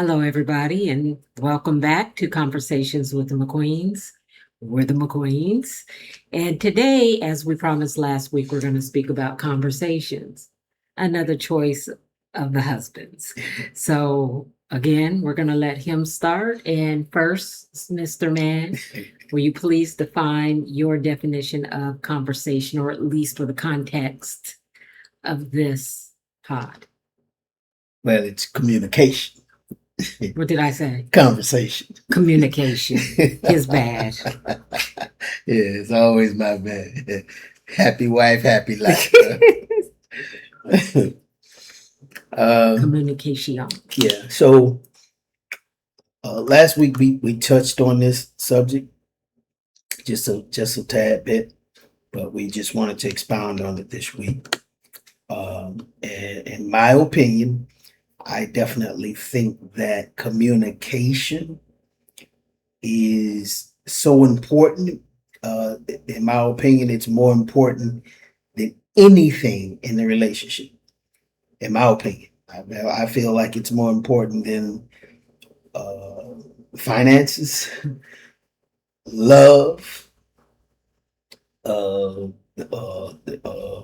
Hello, everybody, and welcome back to Conversations with the McQueens. We're the McQueens. And today, as we promised last week, we're going to speak about conversations, another choice of the husbands. So, again, we're going to let him start. And first, Mr. Man, will you please define your definition of conversation, or at least for the context of this pod? Well, it's communication, What did I say? conversation. Communication. His bad. Yeah, it's always my bad. Happy wife, happy life. Communication. Yeah. So last week we touched on this subject just a tad bit, but we just wanted to expound on it this week. And in my opinion, I definitely think that communication is so important. In my opinion, it's more important than anything in the relationship. In my opinion, I feel like it's more important than uh, finances, love, uh, uh, uh,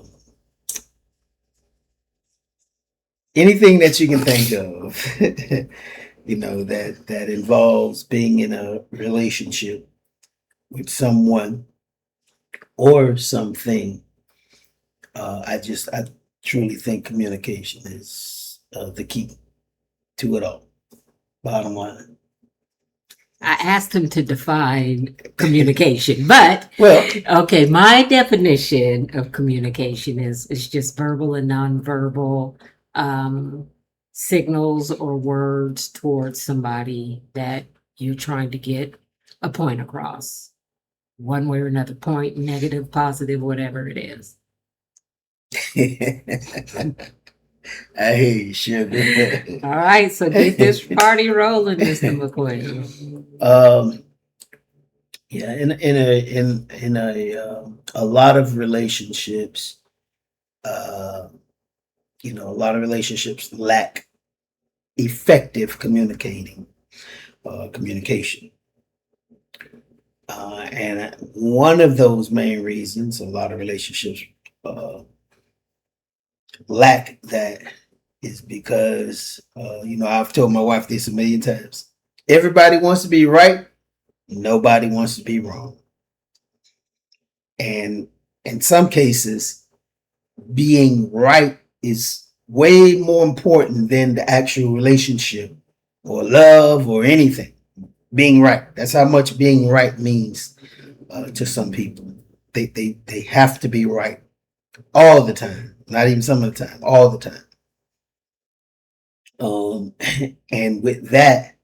anything that you can think of. that involves being in a relationship with someone or something. I truly think communication is the key to it all. Bottom line. I asked him to define communication, but Well, okay, my definition of communication is just verbal and nonverbal um, signals or words towards somebody that you're trying to get a point across, one way or another, point, negative, positive, whatever it is. I hear you, sugar. All right, so get this party rolling, Mr. McQueen. um, yeah, in a lot of relationships, uh, a lot of relationships lack effective communication. And one of those main reasons a lot of relationships uh, lack that is because, I've told my wife this a million times. Everybody wants to be right. Nobody wants to be wrong. And in some cases, being right is way more important than the actual relationship or love or anything. Being right. That's how much being right means to some people. They have to be right all the time. Not even some of the time, all the time. And with that,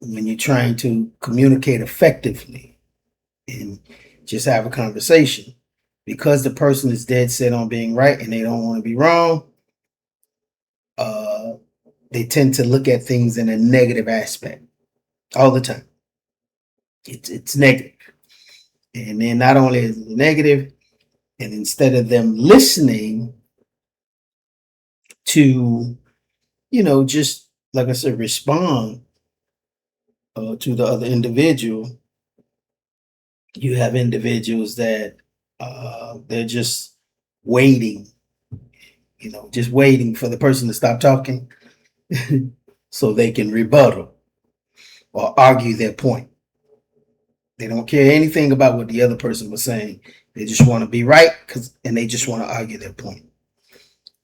when you're trying to communicate effectively and just have a conversation, because the person is dead set on being right and they don't want to be wrong, they tend to look at things in a negative aspect all the time. It's negative. And then not only is it negative, and instead of them listening to, just like I said, respond to the other individual, you have individuals that they're just waiting, just waiting for the person to stop talking so they can rebuttal or argue their point. They don't care anything about what the other person was saying. They just want to be right and they just want to argue their point.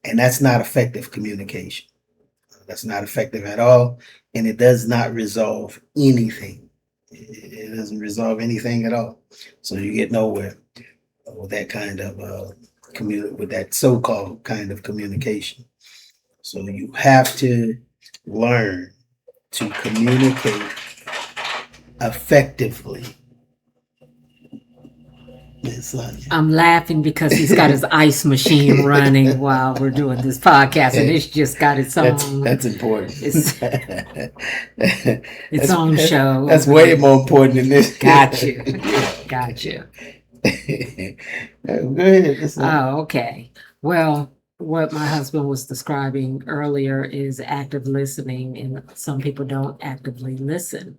And that's not effective communication. That's not effective at all. And it does not resolve anything. It doesn't resolve anything at all. So you get nowhere with that kind of with that so-called kind of communication. So you have to learn to communicate effectively. I'm laughing because he's got his ice machine running while we're doing this podcast, and it's just got its own. That's important. Its own show. That's way more important than this. Gotcha. Gotcha. Go ahead. Oh, okay. Well, what my husband was describing earlier is active listening, and some people don't actively listen.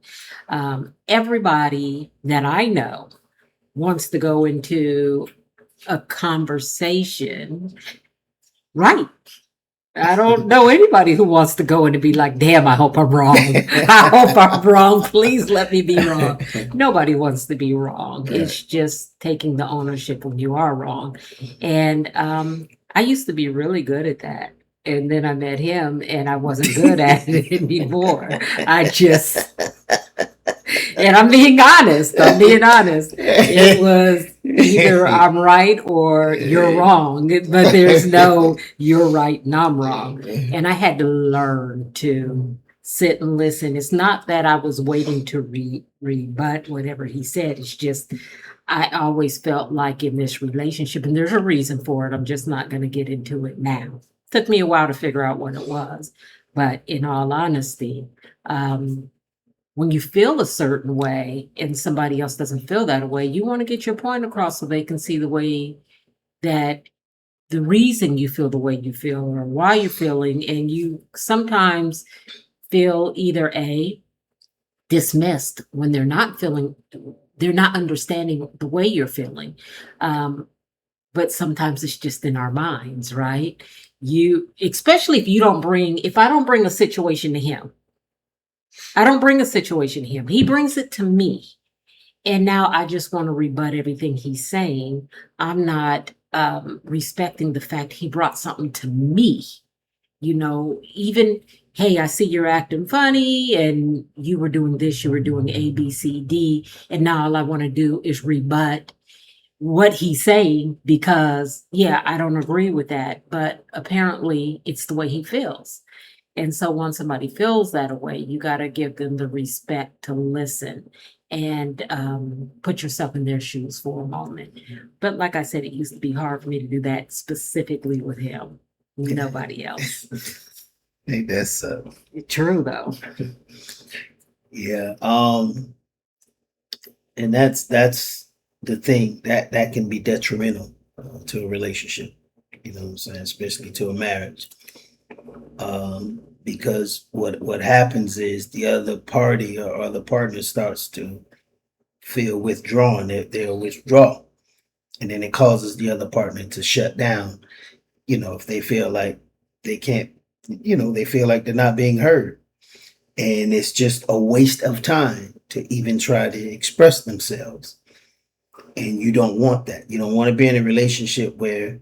Everybody that I know wants to go into a conversation, right? I don't know anybody who wants to go in and be like, damn, I hope I'm wrong. I hope I'm wrong. Please let me be wrong. Nobody wants to be wrong. It's just taking the ownership when you are wrong. And I used to be really good at that. And then I met him and I wasn't good at it anymore. I just, and I'm being honest. I'm being honest. It was either I'm right or you're wrong, but there's no you're right and I'm wrong. And I had to learn to sit and listen. It's not that I was waiting to rebut whatever he said. It's just I always felt like in this relationship, and there's a reason for it. I'm just not going to get into it now. Took me a while to figure out what it was, but in all honesty, when you feel a certain way and somebody else doesn't feel that way, you want to get your point across so they can see the way that the reason you feel the way you feel or why you're feeling. And you sometimes feel either dismissed when they're not understanding the way you're feeling. But sometimes it's just in our minds, right? Especially if I don't bring a situation to him, I don't bring a situation to him. He brings it to me. And now I just want to rebut everything he's saying. I'm not respecting the fact he brought something to me. Even, hey, I see you're acting funny and you were doing this, you were doing A, B, C, D. And now all I want to do is rebut what he's saying because, yeah, I don't agree with that. But apparently it's the way he feels. And so once somebody feels that way, you got to give them the respect to listen and put yourself in their shoes for a moment. But like I said, it used to be hard for me to do that specifically with him, nobody else. I think that's True, though. yeah. And that's the thing that can be detrimental to a relationship. You know what I'm saying, especially to a marriage. Because what happens is the other party or other partner starts to feel withdrawn. They'll withdraw, and then it causes the other partner to shut down. If they feel like they can't, they feel like they're not being heard, and it's just a waste of time to even try to express themselves. And you don't want that. You don't want to be in a relationship where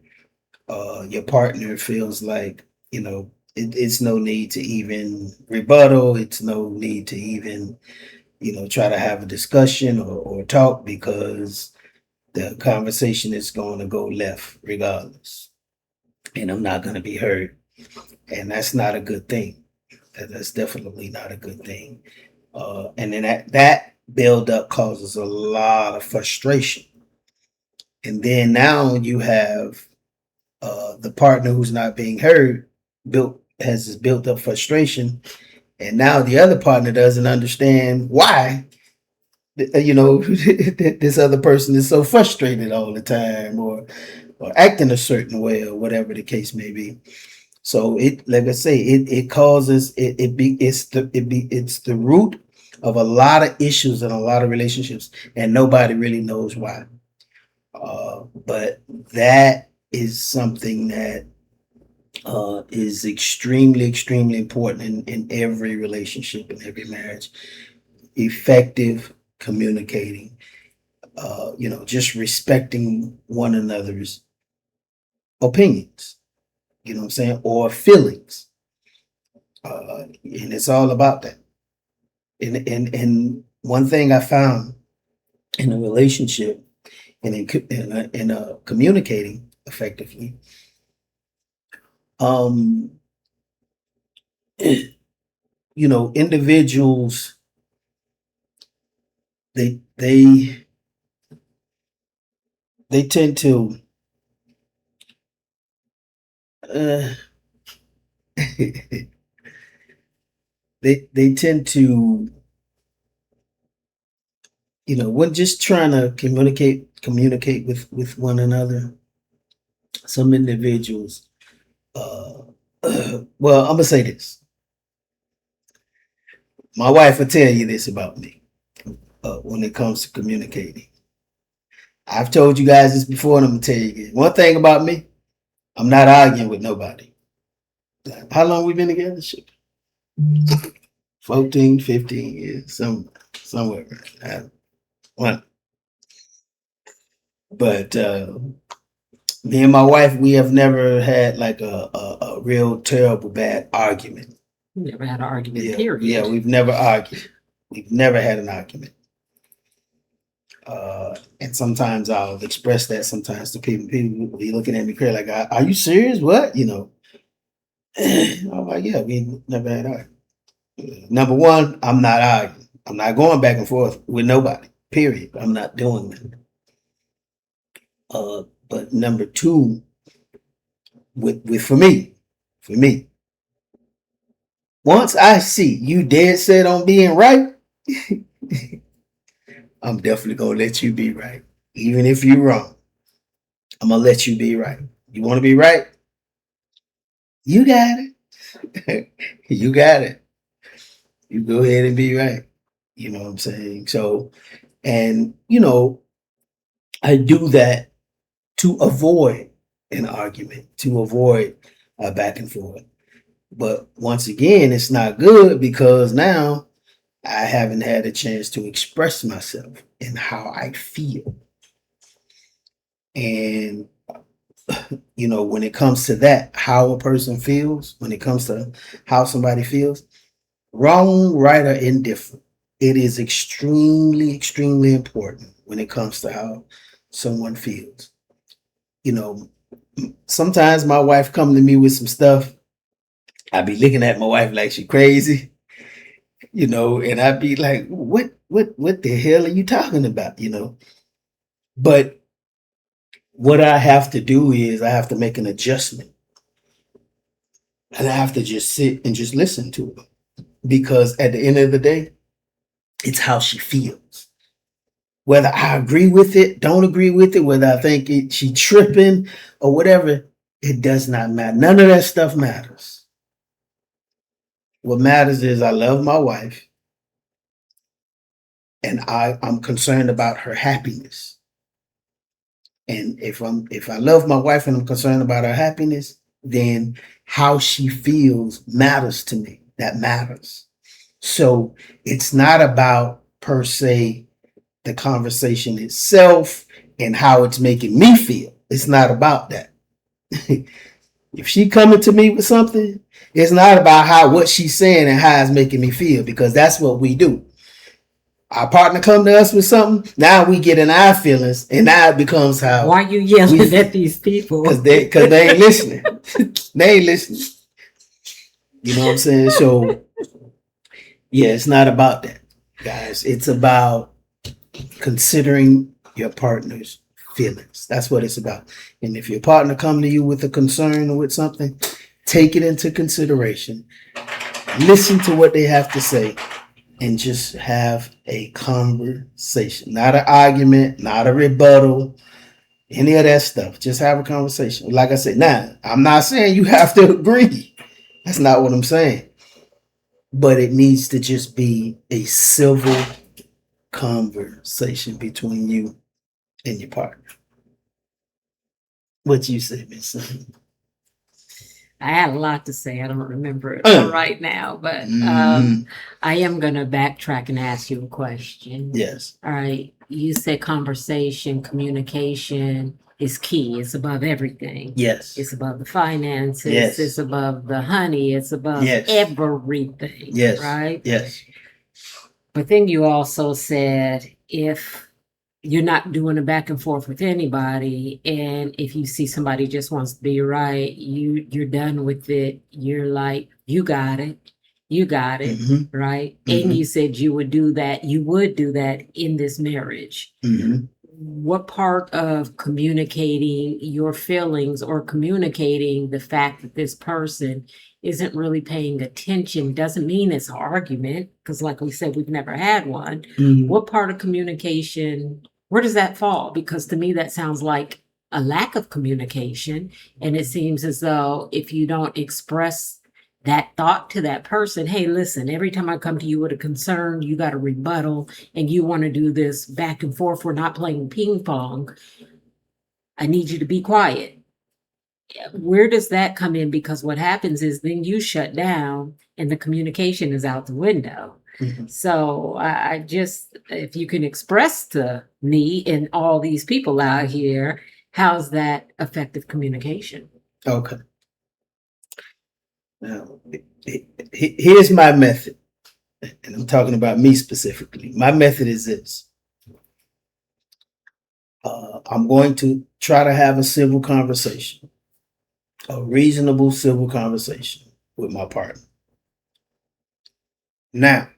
your partner feels like it's no need to even rebuttal. It's no need to even try to have a discussion or talk because the conversation is going to go left regardless, and I'm not going to be heard, and that's not a good thing. That's definitely not a good thing. And then that build up causes a lot of frustration, and then now you have the partner who's not being heard has this built up frustration, and now the other partner doesn't understand why this other person is so frustrated all the time or acting a certain way or whatever the case may be. So like I say, it causes it's the root of a lot of issues in a lot of relationships, and nobody really knows why. But that is something that is extremely, extremely important in every relationship, in every marriage. Effective communicating, just respecting one another's opinions, you know what I'm saying, or feelings. And it's all about that. And one thing I found in a relationship and in communicating effectively, individuals they tend to they tend to when just trying to communicate with one another, some individuals well, I'm gonna say this. My wife will tell you this about me when it comes to communicating. I've told you guys this before, and I'm gonna tell you again. One thing about me, I'm not arguing with nobody. How long we been together? Shit. 14, 15 years, somewhere. One. But me and my wife, we have never had like a real terrible bad argument. Never had an argument, Yeah, period. yeah, we've never argued. We've never had an argument. And sometimes I'll express that sometimes to people. People will be looking at me crazy, like, "Are you serious? What?" You know. I'm like, "Yeah, we never had argument." Number one, I'm not arguing. I'm not going back and forth with nobody. Period. I'm not doing that. But number two, with for me, once I see you dead set on being right, I'm definitely gonna let you be right. Even if you're wrong, I'm gonna let you be right. You want to be right? You got it. You got it. You go ahead and be right. You know what I'm saying? So, and I do that to avoid an argument, to avoid a back and forth. But once again, it's not good because now I haven't had a chance to express myself and how I feel. And when it comes to that, how a person feels, when it comes to how somebody feels, wrong, right, or indifferent, it is extremely, extremely important when it comes to how someone feels. Sometimes my wife come to me with some stuff. I be looking at my wife like she crazy, and I'd be like, what the hell are you talking about? But what I have to do is I have to make an adjustment. And I have to just sit and just listen to her. Because at the end of the day, it's how she feels. Whether I agree with it, don't agree with it, whether I think she tripping or whatever, it does not matter. None of that stuff matters. What matters is I love my wife and I'm concerned about her happiness. And if I love my wife and I'm concerned about her happiness, then how she feels matters to me. That matters. So it's not about per se the conversation itself and how it's making me feel. It's not about that. If she coming to me with something, it's not about what she's saying and how it's making me feel, because that's what we do. Our partner come to us with something, now we get in our feelings, and now it becomes how. Why are you yelling at these people? Because they ain't listening. They ain't listening. You know what I'm saying? So, yeah, it's not about that, guys. It's about considering your partner's feelings. That's what it's about. And if your partner come to you with a concern or with something, take it into consideration. Listen to what they have to say and just have a conversation. Not an argument, not a rebuttal, any of that stuff. Just have a conversation. Like I said, now, I'm not saying you have to agree. That's not what I'm saying. But it needs to just be a civil conversation between you and your partner. What you say, Miss Sunny? I had a lot to say. I don't remember it right now, but I am going to backtrack and ask you a question. Yes. All right. You said conversation, communication is key. It's above everything. Yes. It's above the finances. Yes. It's above the honey. It's above everything. Yes. Right? Yes. But then you also said if you're not doing a back and forth with anybody, and if you see somebody just wants to be right, you're done with it. You're like, you got it, right? And you said you would do that in this marriage. What part of communicating your feelings or communicating the fact that this person isn't really paying attention doesn't mean it's an argument, because like we said, we've never had one. What part of communication, where does that fall? Because to me, that sounds like a lack of communication. And it seems as though if you don't express that thought to that person, hey, listen, every time I come to you with a concern, you got a rebuttal and you want to do this back and forth. We're not playing ping pong. I need you to be quiet. Where does that come in? Because what happens is then you shut down and the communication is out the window. Mhm. So I just, if you can express to me and all these people out here, how's that effective communication? Okay. Now, here's my method, and I'm talking about me specifically. My method is this. I'm going to try to have a civil conversation, a reasonable civil conversation with my partner. Now,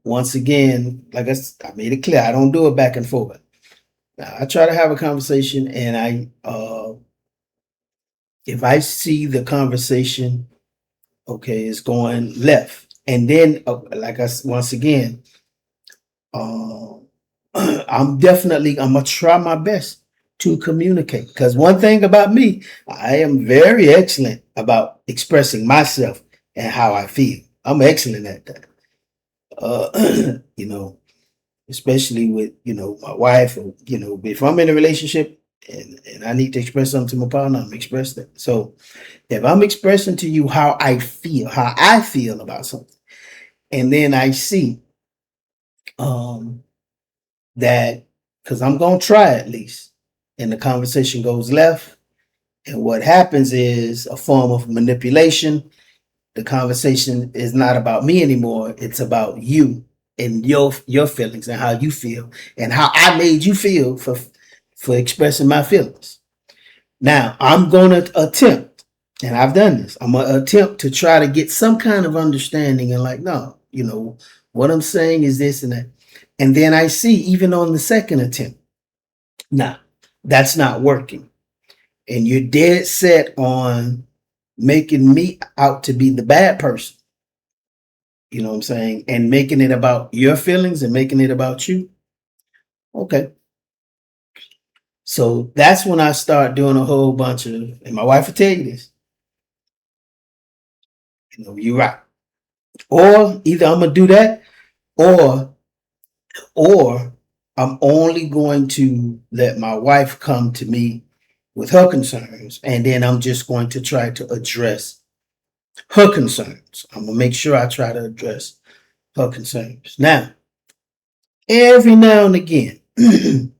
once again, like I made it clear, I don't do it back and forth. Now, I try to have a conversation, and if I see the conversation, okay, is going left, and then once again, I'm gonna try my best to communicate, because one thing about me, I am very excellent about expressing myself and how I feel. I'm excellent at that. You know, especially with, my wife, or, if I'm in a relationship and I need to express something to my partner, I'm express that. So if I'm expressing to you how I feel about something, and then I see that, because I'm gonna try at least, and the conversation goes left, and what happens is a form of manipulation. The conversation is not about me anymore, it's about you and your feelings and how you feel and how I made you feel for expressing my feelings. Now I'm gonna attempt, and I've done this, I'm gonna attempt to try to get some kind of understanding, and like, no, what I'm saying is this and that. And then I see, even on the second attempt, nah, that's not working. And you're dead set on making me out to be the bad person. You know what I'm saying? And making it about your feelings and making it about you. Okay. So that's when I start doing a whole bunch of, and my wife will tell you this, you're right. Or either I'm gonna do that, or I'm only going to let my wife come to me with her concerns, and then I'm just going to try to address her concerns. I'm gonna make sure I try to address her concerns. Now, every now and again, I'm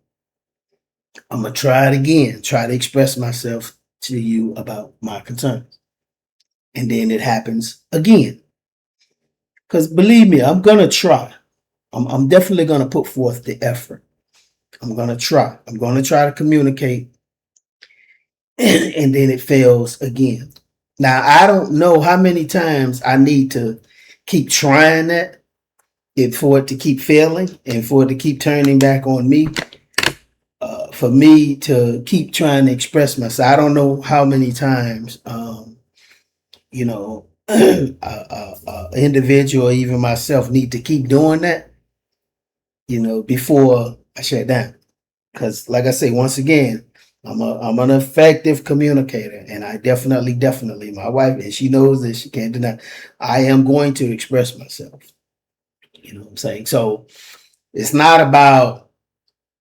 gonna try it again, try to express myself to you about my concerns. And then it happens again. Because believe me, I'm gonna try. I'm definitely gonna put forth the effort. I'm gonna try. I'm gonna try to communicate, and then it fails again. Now, I don't know how many times I need to keep trying that for it to keep failing and for it to keep turning back on me, for me to keep trying to express myself. I don't know how many times, individual, or even myself, need to keep doing that, before I shut down. Because, like I say, once again, I'm an effective communicator, and I definitely, my wife, and she knows this, she can't deny, I am going to express myself. You know what I'm saying? So it's not about,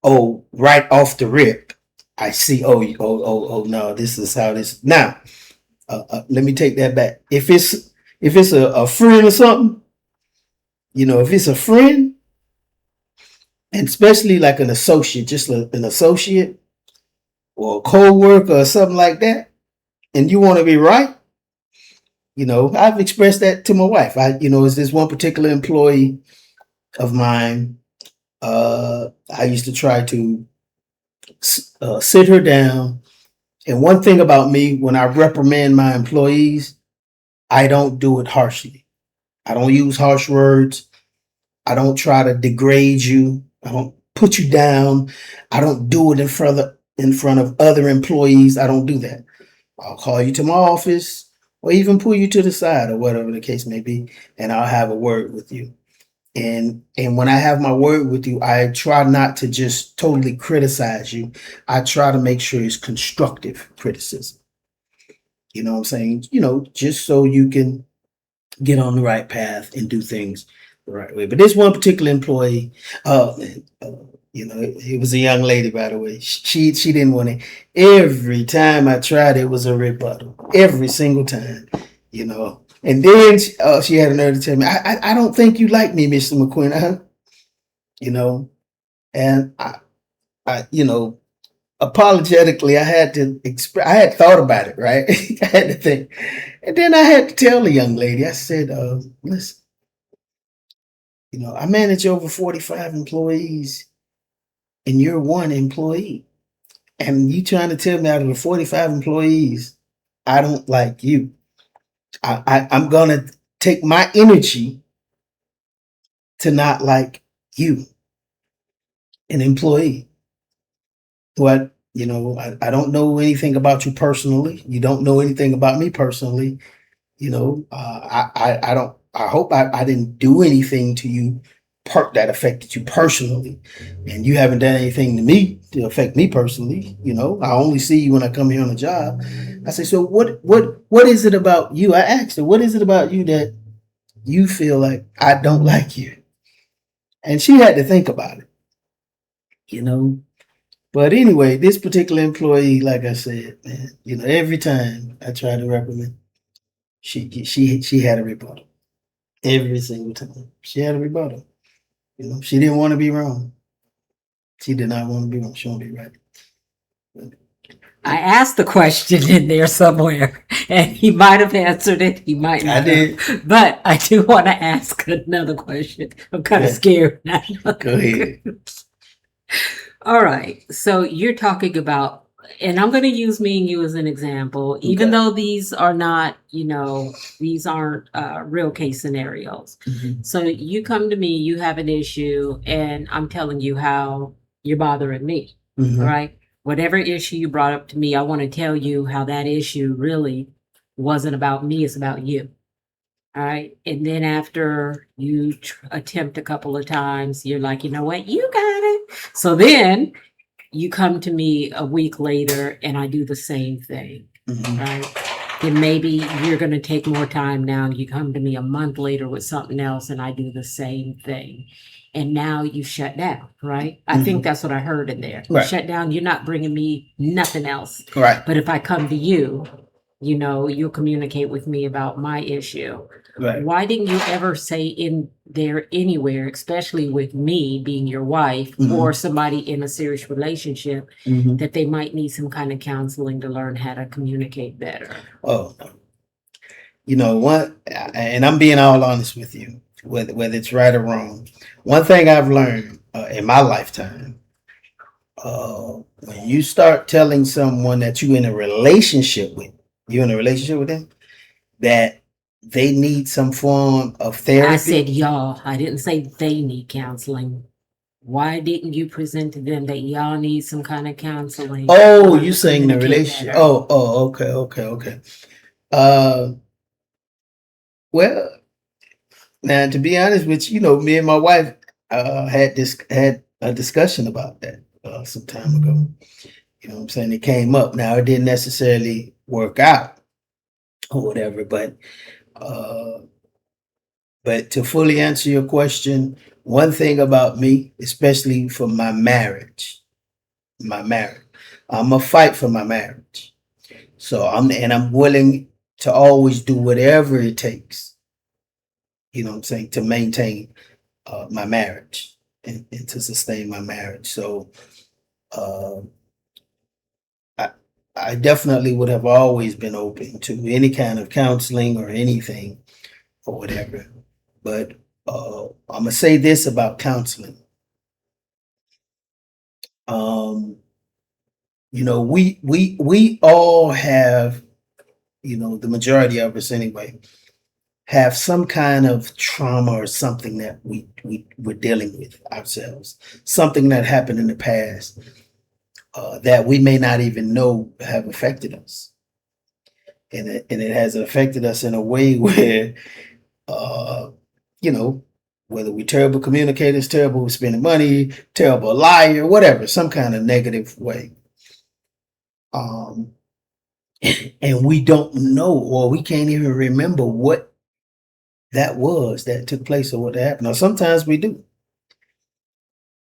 oh, right off the rip, I see, oh, no, this is how this. Now, let me take that back. If it's a friend or something, if it's a friend, and especially like an associate, just an associate or a co-worker or something like that, and you want to be right, I've expressed that to my wife. Is this one particular employee of mine? I used to try to sit her down. And one thing about me, when I reprimand my employees, I don't do it harshly. I don't use harsh words. I don't try to degrade you. I don't put you down. I don't do it in front of other employees. I don't do that. I'll call you to my office, or even pull you to the side, or whatever the case may be, and I'll have a word with you. And when I have my word with you, I try not to just totally criticize you. I try to make sure it's constructive criticism. You know what I'm saying? Just so you can get on the right path and do things the right way. But this one particular employee, uh, uh it was a young lady, by the way. She didn't want it. Every time I tried, it was a rebuttal. Every single time, you know. And then she had a nerve to tell me, I don't think you like me, Mr. McQueen. You know, and apologetically, I had to express. I had thought about it, right? I had to think, and then I had to tell the young lady. I said, "Listen, I manage over 45 employees, and you're one employee, and you trying to tell me out of the 45 employees, I don't like you. I'm gonna take my energy to not like you, an employee. What I don't know anything about you personally. You don't know anything about me personally. I don't. I hope I didn't do anything to you that affected you personally, and you haven't done anything to me to affect me personally. I only see you when I come here on a job. I say, so what is it about you? I asked her, what is it about you that you feel like I don't like you? And she had to think about it. You know. But anyway, this particular employee, like I said, man, every time I try to reprimand, she had a rebuttal. Every single time. She had a rebuttal. She didn't want to be wrong. She did not want to be wrong. She wanted to be right. I asked the question in there somewhere, and he might have answered it. He might not. I did. But I do want to ask another question. I'm kind of scared now. Go ahead. All right. So you're talking about, and I'm going to use me and you as an example, even though these are not, these aren't real case scenarios. Mhm. So you come to me, you have an issue, and I'm telling you how you're bothering me. Mhm. All right. Whatever issue you brought up to me, I want to tell you how that issue really wasn't about me, it's about you. All right. And then after you attempt a couple of times, you're like, you know what? You got it. So then you come to me a week later and I do the same thing. Mhm. Right. Then maybe you're going to take more time now. You come to me a month later with something else and I do the same thing. And now you shut down, right? I think that's what I heard in there. Right. Shut down. You're not bringing me nothing else. Right. But if I come to you, you'll communicate with me about my issue. Right. Why didn't you ever say in there anywhere, especially with me being your wife Mhm. or somebody in a serious relationship, Mhm. that they might need some kind of counseling to learn how to communicate better? Oh, what? And I'm being all honest with you, whether it's right or wrong. One thing I've learned in my lifetime, when you start telling someone that you're in a relationship with them, that they need some form of therapy. I said y'all. I didn't say they need counseling. Why didn't you present to them that y'all need some kind of counseling? Oh, or you to saying the communicate relationship? better? Okay. Uh, well, now to be honest with you, me and my wife had a discussion about that some time ago. You know what I'm saying? It came up. Now it didn't necessarily work out or whatever, uh, but to fully answer your question, one thing about me, especially for my marriage, I'm a fight for my marriage. So I'm willing to always do whatever it takes, what I'm saying, to maintain my marriage and to sustain my marriage. So uh, I, I definitely would have always been open to any kind of counseling or anything or whatever. But I'm gonna say this about counseling. Um, we all have, the majority of us anyway, have some kind of trauma or something that we're dealing with ourselves, something that happened in the past that we may not even know have affected us, and it has affected us in a way where, uh, you know, whether we're terrible communicators, terrible with spending money, terrible liar, whatever, some kind of negative way. And we don't know, or we can't even remember what that was that took place or what happened. Or sometimes we do.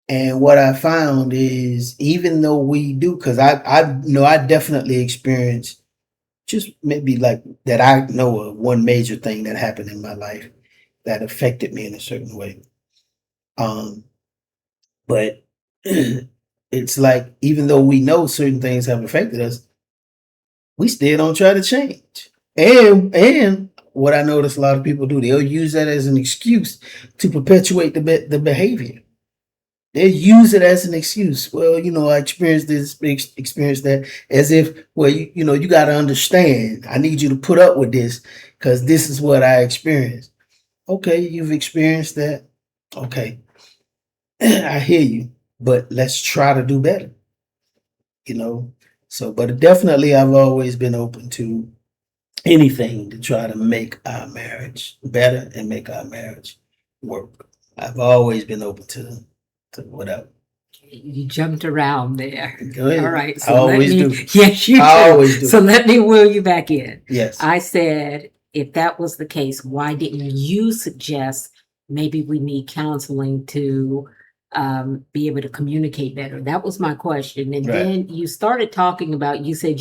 And what I found is, even though we do, because I know I definitely experienced just maybe like that. I know of one major thing that happened in my life that affected me in a certain way. Um, but it's like, even though we know certain things have affected us, we still don't try to change. And what I notice a lot of people do, they'll use that as an excuse to perpetuate the behavior. They use it as an excuse. Well, I experienced this, experienced that, as if, well, you got to understand. I need you to put up with this because this is what I experienced. Okay, you've experienced that. Okay, I hear you, but let's try to do better. So, but definitely, I've always been open to anything to try to make our marriage better and make our marriage work. I've always been open to whatever. You jumped around there. Go ahead. All right. I always do. Yes, you do. I always do. So let me wheel you back in. Yes. I said, if that was the case, why didn't you suggest maybe we need counseling to be able to communicate better? That was my question. And Right. then you started talking about, you said,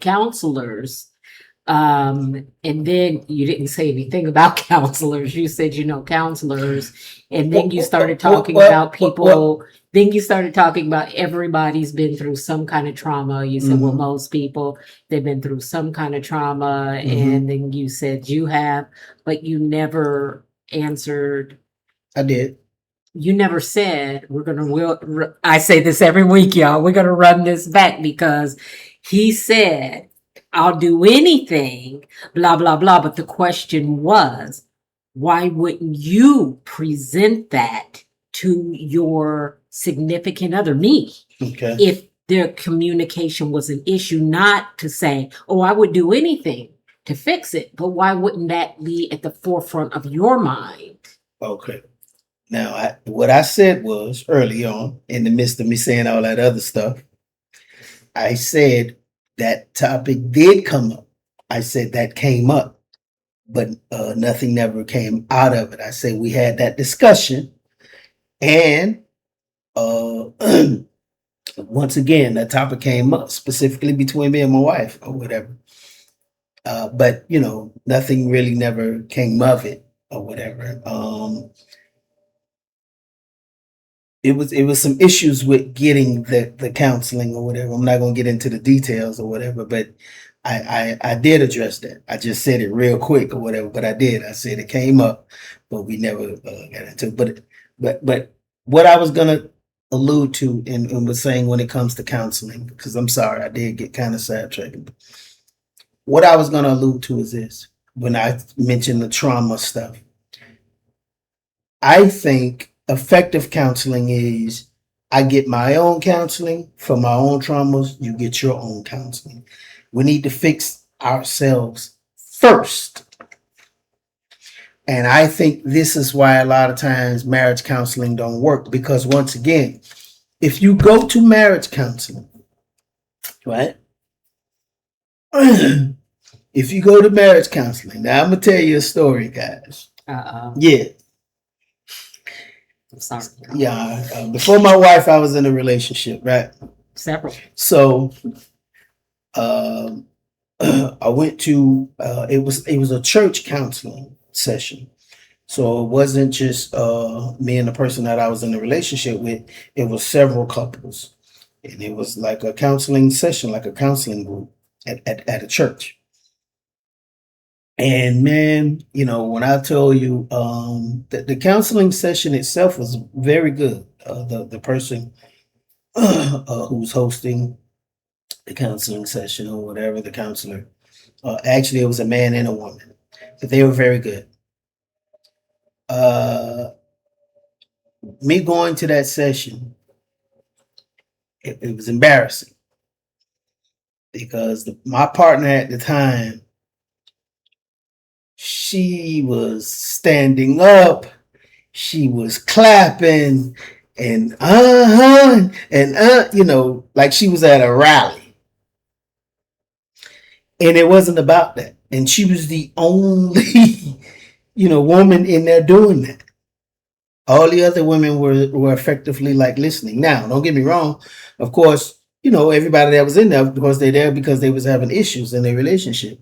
counselors. And then you didn't say anything about counselors. You said, counselors. And then you started talking about people. Then you started talking about everybody's been through some kind of trauma. You said, well, most people, they've been through some kind of trauma. And then you said you have, but you never answered. I did. You never said, I say this every week, y'all, we're going to run this back, because he said, I'll do anything, blah, blah, blah. But the question was, why wouldn't you present that to your significant other, me, Okay. if their communication was an issue? Not to say, oh, I would do anything to fix it, but why wouldn't that be at the forefront of your mind? Okay. Now, what I said was, early on, in the midst of me saying all that other stuff, I said that topic did come up. I said that came up, but nothing never came out of it. I said we had that discussion, and once again, that topic came up specifically between me and my wife or whatever. But nothing really never came of it or whatever. It was some issues with getting the counseling or whatever. I'm not gonna get into the details or whatever, but I did address that. I just said it real quick or whatever, but I did. I said it came up, but we never got into it. But what I was gonna allude to and was saying when it comes to counseling, because I'm sorry, I did get kind of sidetracked. What I was gonna allude to is this: when I mentioned the trauma stuff, I think effective counseling is, I get my own counseling for my own traumas, you get your own counseling. We need to fix ourselves first. And I think this is why a lot of times marriage counseling don't work, because once again, if you go to marriage counseling, right? If you go to marriage counseling, now I'm gonna tell you a story, guys. Yeah. I'm sorry. Yeah. Before my wife, I was in a relationship, right? Several. So I went to it was a church counseling session. So it wasn't just me and the person that I was in a relationship with. It was several couples, and it was like a counseling session, like a counseling group at a church. And man, when I tell you, the counseling session itself was very good. The person who's hosting the counseling session or whatever, the counselor, actually it was a man and a woman, but they were very good. Me going to that session, it was embarrassing, because my partner at the time, she was standing up she was clapping and like she was at a rally. And it wasn't about that. And she was the only, woman in there doing that. All the other women were effectively like listening. Now, don't get me wrong. Of course, everybody that was in there, because they're there because they was having issues in their relationship.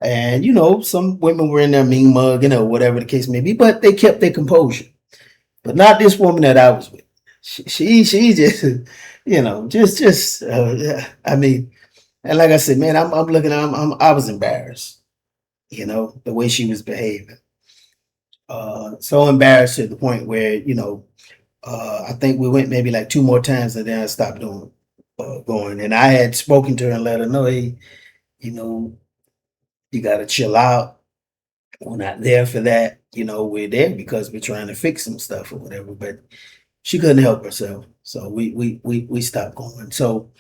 And some women were in there mean mugging or whatever the case may be, but they kept their composure. But not this woman that I was with. She just, I mean, and like I said, man, I'm looking, I was embarrassed, the way she was behaving. So embarrassed to the point where, I think we went maybe like 2 more times and then I stopped going. And I had spoken to her and let her know, hey, you got to chill out. We're not there for that. We're there because we're trying to fix some stuff or whatever. But she couldn't help herself, so we stopped going. So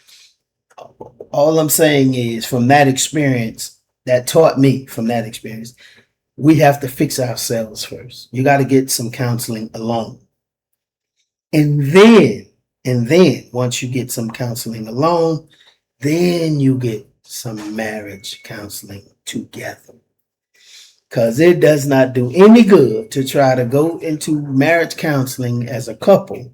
all I'm saying is, from that experience, that taught me from that experience, we have to fix ourselves first. You got to get some counseling alone, and then once you get some counseling alone, then you get some marriage counseling together. Because it does not do any good to try to go into marriage counseling as a couple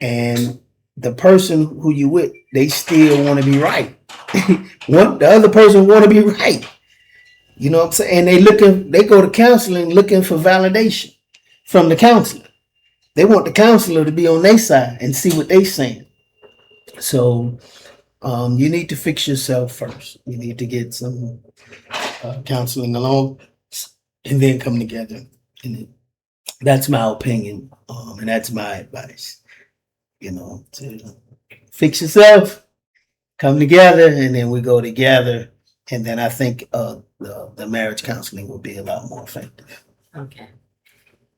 and the person who you with, they still want to be right. The other person want to be right. You know what I'm saying? And they go to counseling looking for validation from the counselor. They want the counselor to be on their side and see what they saying. So you need to fix yourself first. You need to get some counseling alone, and then come together. And that's my opinion, and that's my advice. To fix yourself, come together, and then we go together. And then I think the marriage counseling will be a lot more effective. Okay.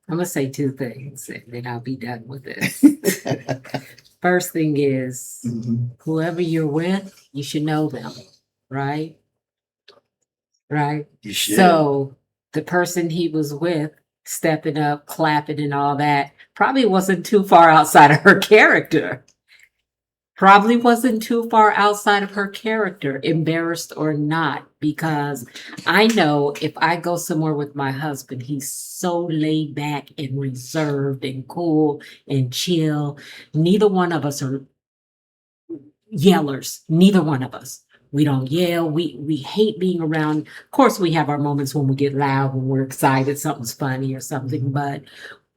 I'm going to say 2 things and then I'll be done with this. First thing is, whoever you're with, you should know them, right? Right? You should. So the person he was with, stepping up, clapping and all that, probably wasn't too far outside of her character. Probably wasn't too far outside of her character, embarrassed or not, because I know if I go somewhere with my husband, he's so laid back and reserved and cool and chill. Neither one of us are yellers. Neither one of us. We don't yell. We hate being around. Of course, we have our moments when we get loud, when we're excited, something's funny or something, but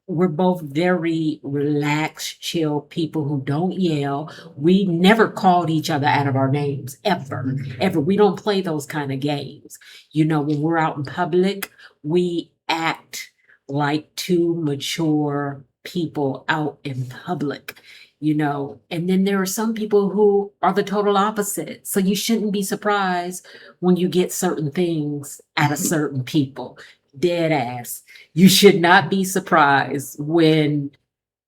we're both very relaxed, chill people who don't yell. We never called each other out of our names, ever. We don't play those kind of games. When we're out in public, we act like 2 mature people out in public. And then there are some people who are the total opposite. So you shouldn't be surprised when you get certain things out of certain people. Dead ass. You should not be surprised when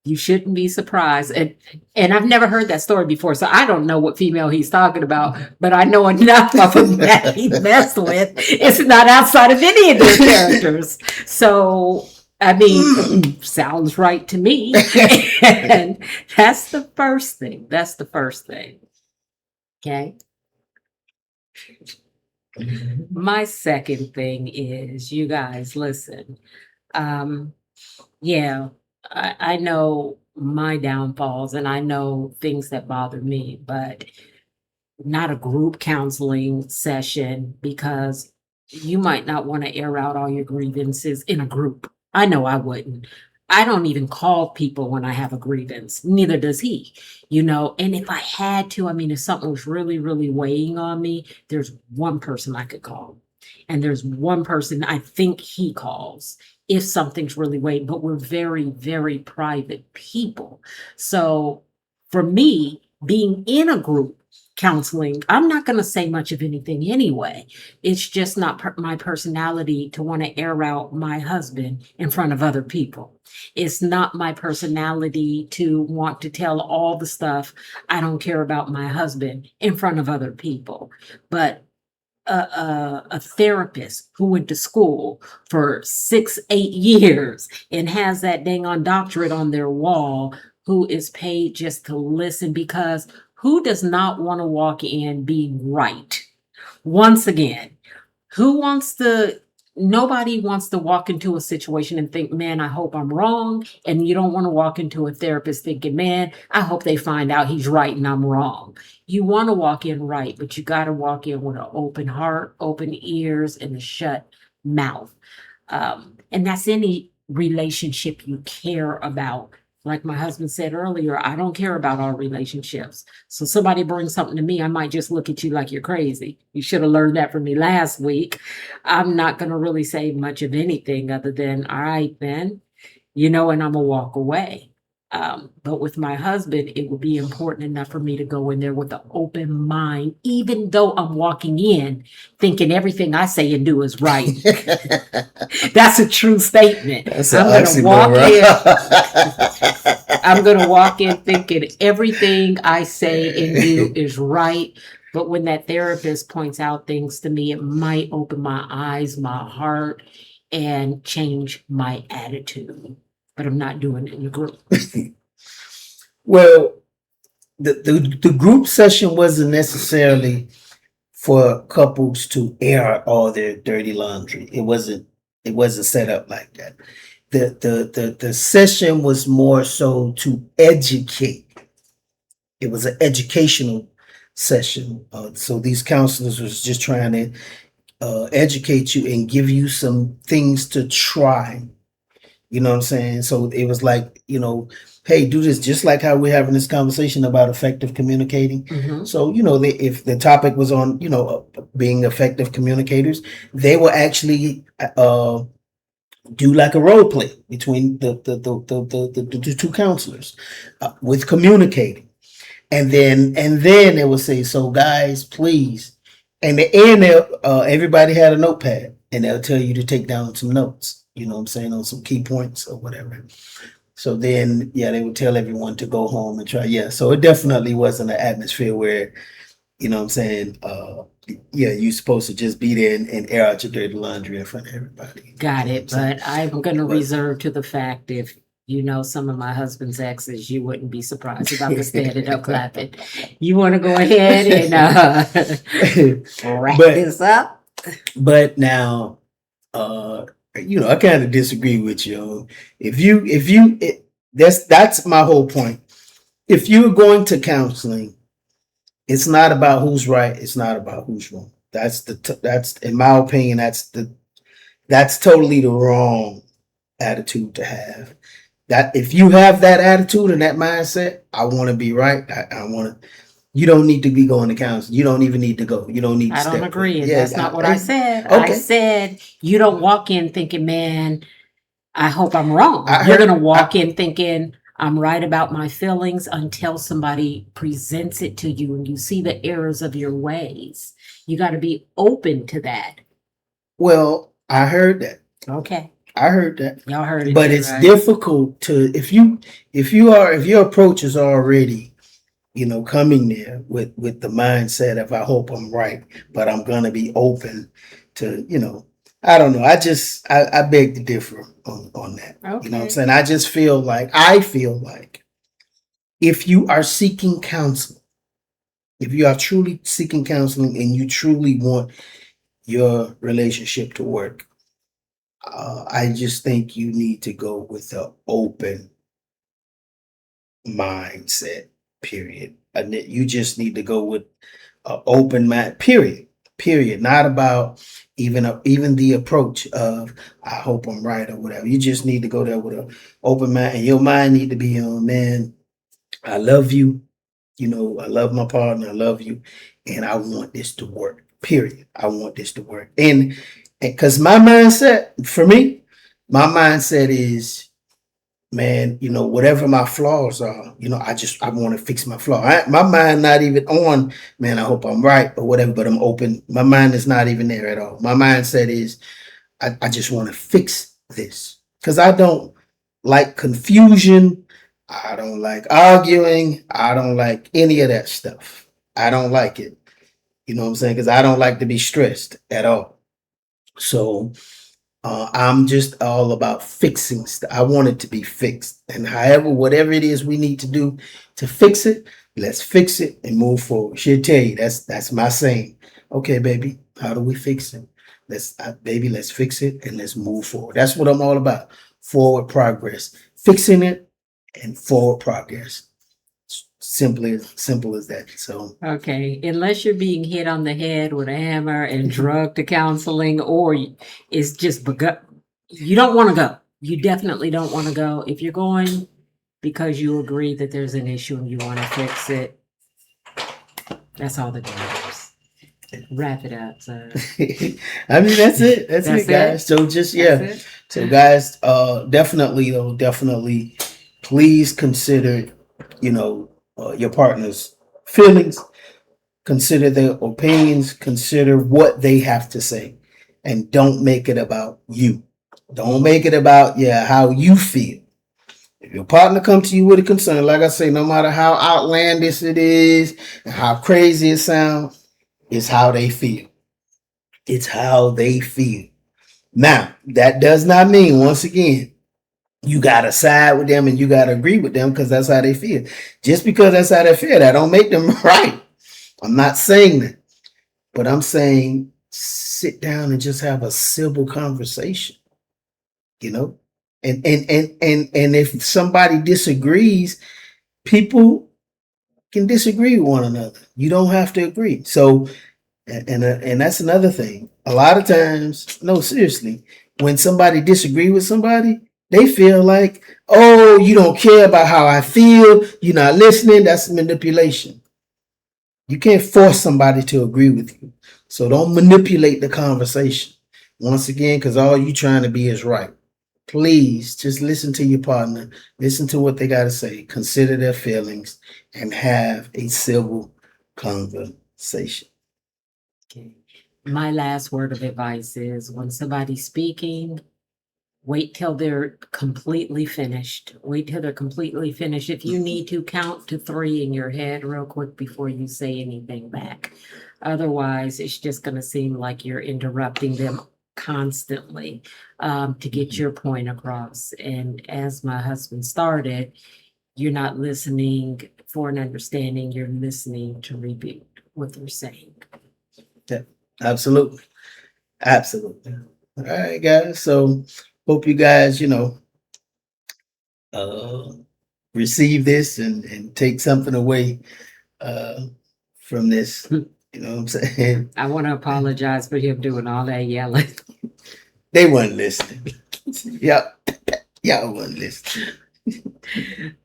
you shouldn't be surprised. And I've never heard that story before, so I don't know what female he's talking about, but I know enough of them that he messed with. It's not outside of any of their characters. So, I mean, sounds right to me. And that's the first thing. Okay. My second thing is, you guys, listen. Yeah, I know my downfalls and I know things that bother me, but not a group counseling session, because you might not want to air out all your grievances in a group. I know I wouldn't. I don't even call people when I have a grievance. Neither does he, and if I had to, I mean, if something was really, really weighing on me, there's one person I could call. And there's one person I think he calls if something's really weighing, but we're very, very private people. So for me, being in a group counseling, I'm not going to say much of anything anyway. It's just not my personality to want to air out my husband in front of other people. It's not my personality to want to tell all the stuff I don't care about my husband in front of other people. But a therapist who went to school for 6, 8 years and has that dang on doctorate on their wall, who is paid just to listen, because who does not want to walk in being right? Once again, who wants to nobody wants to walk into a situation and think, man, I hope I'm wrong. And you don't want to walk into a therapist thinking, man, I hope they find out he's right and I'm wrong. You want to walk in right, but you got to walk in with an open heart, open ears, and a shut mouth. And that's any relationship you care about. Like my husband said earlier, I don't care about our relationships. So somebody brings something to me, I might just look at you like you're crazy. You should have learned that from me last week. I'm not going to really say much of anything other than, all right, then, and I'm going to walk away. But with my husband, it would be important enough for me to go in there with an open mind, even though I'm walking in thinking everything I say and do is right. That's a true statement. That's I'm an going to walk oxymoron. in. I'm going to walk in thinking everything I say and do is right. But when that therapist points out things to me, it might open my eyes, my heart, and change my attitude. But I'm not doing it in a group. Well, the group session wasn't necessarily for couples to air out all their dirty laundry. It wasn't set up like that. The session was more so to educate. It was an educational session. So these counselors was just trying to educate you and give you some things to try. You know what I'm saying? So it was like, hey, do this, just like how we're having this conversation about effective communicating. Mhm. So, if the topic was on, being effective communicators, they will actually do like a role play between the two counselors with communicating. And then they will say, so guys, please. And the end, everybody had a notepad and they'll tell you to take down some notes, on some key points or whatever. So then, they would tell everyone to go home and try. Yeah. So it definitely wasn't an atmosphere where, you're supposed to just be there and air out your dirty laundry in front of everybody. Got it. But I'm going to reserve to the fact if some of my husband's exes, you wouldn't be surprised if I was standing up clapping. You want to go ahead and wrap this up? But now, I kind of disagree with you. That's my whole point. If you're going to counseling, it's not about who's right. It's not about who's wrong. That's in my opinion, that's totally the wrong attitude to have. That if you have that attitude and that mindset, I want to be right. I want to. You don't need to be going to counseling. You don't even need to go. You don't need to I don't agree. Yeah, That's not what I said. Okay. I said you don't walk in thinking, man, I hope I'm wrong. I You're heard- going to walk in thinking I'm right about my feelings until somebody presents it to you and you see the errors of your ways. You got to be open to that. Well, I heard that. Okay. I heard that. Y'all heard it. But too, it's right? difficult to if your approach is already, coming there with the mindset of I hope I'm right, but I'm gonna be open to, I don't know. I beg to differ on that. Okay. You know what I'm saying? I feel like if you are seeking counseling, if you are truly seeking counseling and you truly want your relationship to work, I just think you need to go with an open mindset, period. And that you just need to go with an open mind, period. Not about even the approach of I hope I'm right or whatever. You just need to go there with an open mind, and your mind need to be on, man, I love you. I love my partner. I love you, and I want this to work. Period. I want this to work, and because my mindset is, man, whatever my flaws are, I want to fix my flaw. My mind not even on, man, I hope I'm right or whatever, but I'm open. My mind is not even there at all. My mindset is, I just want to fix this because I don't like confusion. I don't like arguing. I don't like any of that stuff. I don't like it. You know what I'm saying? Because I don't like to be stressed at all. So I'm just all about fixing stuff. I want it to be fixed. And however, whatever it is we need to do to fix it, let's fix it and move forward. She'll tell you that's my saying. Okay, baby, how do we fix it? Baby, let's fix it and let's move forward. That's what I'm all about. Forward progress. Fixing it and forward progress. Simple as that. So Okay, unless you're being hit on the head with a hammer and drugged to counseling, or it's just you don't want to go. You definitely don't want to go. If you're going because you agree that there's an issue and you want to fix it, that's all that matters. Wrap it up, sir. I mean, that's it. That's That's it, guys. it? So just That's yeah. it? So guys, definitely, please consider, your partner's feelings, consider their opinions, consider what they have to say, and don't make it about you. Don't make it about how you feel. If your partner comes to you with a concern, like I say, no matter how outlandish it is and how crazy it sounds, it's how they feel. It's how they feel. Now, that does not mean, once again, you gotta side with them and you gotta agree with them because that's how they feel. Just because that's how they feel, that don't make them right. I'm not saying that, but I'm saying sit down and just have a civil conversation. And if somebody disagrees, people can disagree with one another. You don't have to agree. So, and that's another thing. A lot of times, no, seriously, when somebody disagree with somebody, they feel like, oh, you don't care about how I feel. You're not listening. That's manipulation. You can't force somebody to agree with you. So don't manipulate the conversation. Once again, because all you trying to be is right. Please just listen to your partner. Listen to what they got to say. Consider their feelings and have a civil conversation. Okay. My last word of advice is when somebody's speaking, wait till they're completely finished. Wait till they're completely finished. If you need to, count to 3 in your head real quick before you say anything back. Otherwise, it's just going to seem like you're interrupting them constantly to get your point across. And as my husband started, you're not listening for an understanding, you're listening to repeat what they're saying. Yeah, absolutely. Absolutely. All right, guys. So hope you guys, receive this and take something away from this. You know what I'm saying? I want to apologize for him doing all that yelling. They weren't listening. Yep. Y'all wasn't listening.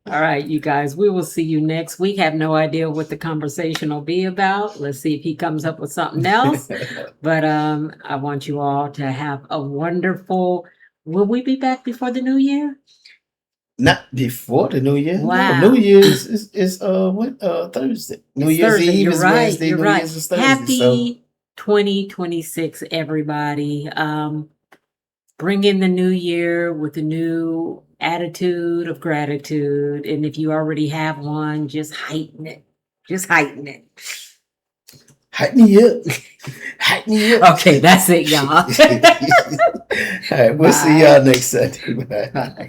All right, you guys, we will see you next week. Have no idea what the conversation will be about. Let's see if he comes up with something else. But I want you all to have a wonderful. Will we be back before the new year? Not before the New Year. Wow. No, New Year's is Thursday. New It's Year's Thursday. Eve You're is right. Wednesday. You're New right. Year's is Thursday. Happy 2026, everybody. Bring in the new year with a new attitude of gratitude. And if you already have one, just heighten it. Just heighten it. Hype me up. Hype me up. Okay, that's it, y'all. All right, we'll see y'all next Sunday. Bye. Bye.